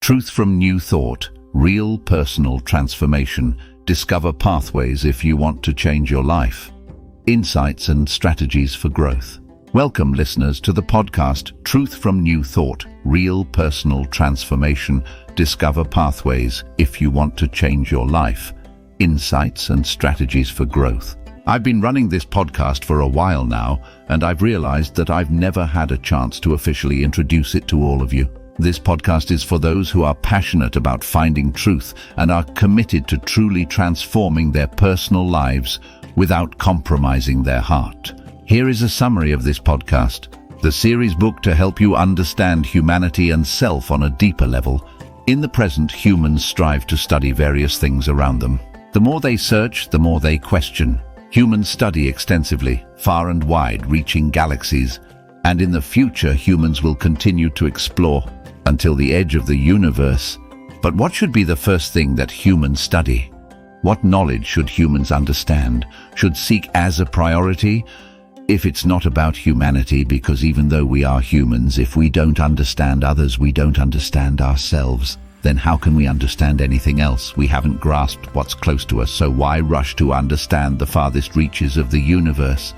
Truth from New Thought, Real Personal Transformation. Discover pathways if you want to change your life. Insights and Strategies for Growth. Welcome, listeners, to the podcast Truth from New Thought, Real Personal Transformation. Discover pathways if you want to change your life. Insights and Strategies for Growth. I've been running this podcast for a while now, and I've realized that I've never had a chance to officially introduce it to all of you. This podcast is for those who are passionate about finding truth and are committed to truly transforming their personal lives without compromising their heart. Here is a summary of this podcast, the series book to help you understand humanity and self on a deeper level. In the present, humans strive to study various things around them. The more they search, the more they question. Humans study extensively, far and wide, reaching galaxies, and in the future humans will continue to explore until the edge of the universe. But what should be the first thing that humans study? What knowledge should humans understand, should seek as a priority? If it's not about humanity, because even though we are humans, if we don't understand others, we don't understand ourselves, then how can we understand anything else? We haven't grasped what's close to us, so why rush to understand the farthest reaches of the universe?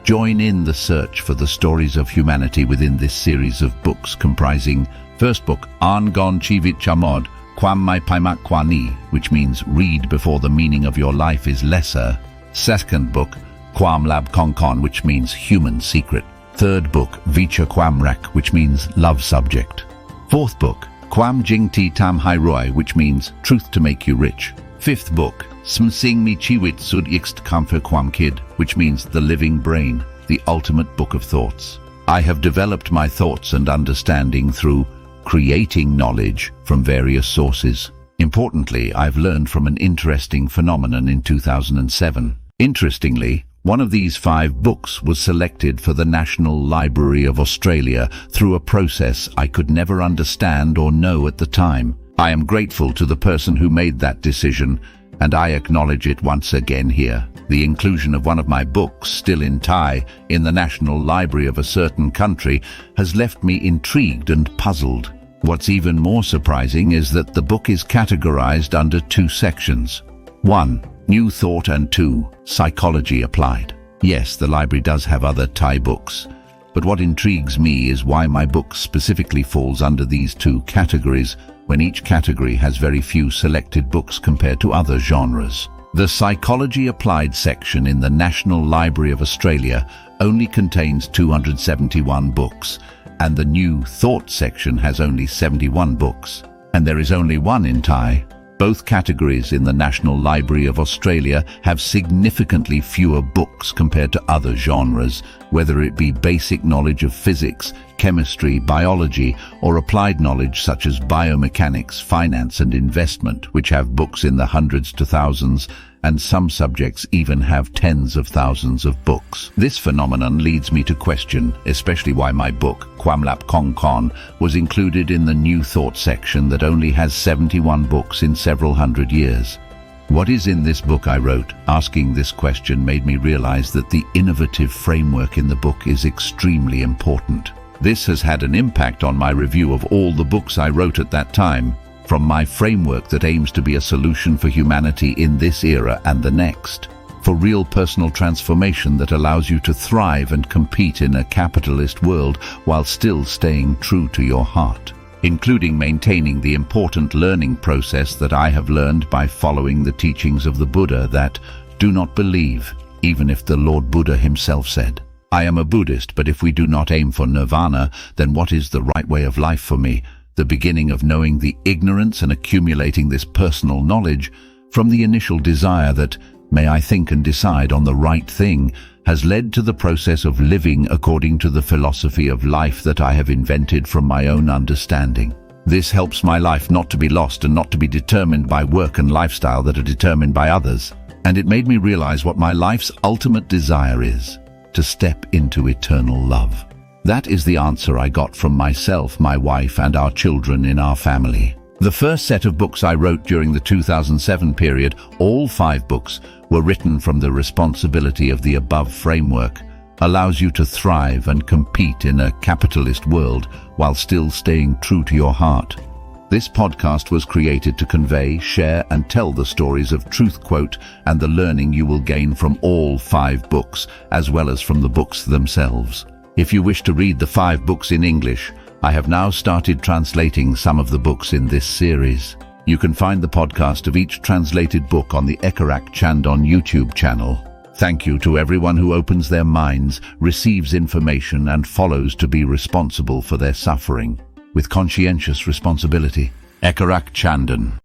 Join in the search for the stories of humanity within this series of books comprising first book, An Gon Chivit Chamod, Quam Mai Paimak Kwani, which means read before the meaning of your life is lesser. Second book, Quam Lab Konkon, which means human secret. Third book, Vicha Quam Rak, which means love subject. Fourth book, Quam Jing Ti Tam Hai Roi, which means truth to make you rich. Fifth book, Smsing Mi Chiwit Sud Ixt Kamfer Quam Kid, which means the living brain, the ultimate book of thoughts. I have developed my thoughts and understanding through creating knowledge from various sources. Importantly, I've learned from an interesting phenomenon in 2007. Interestingly, one of these 5 books was selected for the National Library of Australia through a process I could never understand or know at the time. I am grateful to the person who made that decision, and I acknowledge it once again here. The inclusion of one of my books, still in Thai, in the National Library of a certain country has left me intrigued and puzzled. What's even more surprising is that the book is categorized under 2 sections. 1. New Thought, and 2. Psychology Applied. Yes, the library does have other Thai books, but what intrigues me is why my book specifically falls under these 2 categories, when each category has very few selected books compared to other genres. The Psychology Applied section in the National Library of Australia only contains 271 books, and the New Thought section has only 71 books, and there is only one in Thai. Both categories in the National Library of Australia have significantly fewer books compared to other genres, whether it be basic knowledge of physics, chemistry, biology, or applied knowledge such as biomechanics, finance, and investment, which have books in the hundreds to thousands, and some subjects even have tens of thousands of books. This phenomenon leads me to question, especially why my book, Quamlap Kong Kon, was included in the New Thought section that only has 71 books in several hundred years. What is in this book I wrote? Asking this question made me realize that the innovative framework in the book is extremely important. This has had an impact on my review of all the books I wrote at that time, from my framework that aims to be a solution for humanity in this era and the next, for real personal transformation that allows you to thrive and compete in a capitalist world while still staying true to your heart, including maintaining the important learning process that I have learned by following the teachings of the Buddha that do not believe, even if the Lord Buddha himself said. I am a Buddhist, but if we do not aim for nirvana, then what is the right way of life for me? The beginning of knowing the ignorance and accumulating this personal knowledge from the initial desire that, may I think and decide on the right thing, has led to the process of living according to the philosophy of life that I have invented from my own understanding. This helps my life not to be lost and not to be determined by work and lifestyle that are determined by others. And it made me realize what my life's ultimate desire is, to step into eternal love. That is the answer I got from myself, my wife, and our children in our family. The first set of books I wrote during the 2007 period, all 5 books, were written from the responsibility of the above framework, allows you to thrive and compete in a capitalist world while still staying true to your heart. This podcast was created to convey, share, and tell the stories of Truth Quote and the learning you will gain from all 5 books, as well as from the books themselves. If you wish to read the 5 books in English, I have now started translating some of the books in this series. You can find the podcast of each translated book on the Ekarak Chandon YouTube channel. Thank you to everyone who opens their minds, receives information, and follows to be responsible for their suffering with conscientious responsibility. Ekarak Chandon.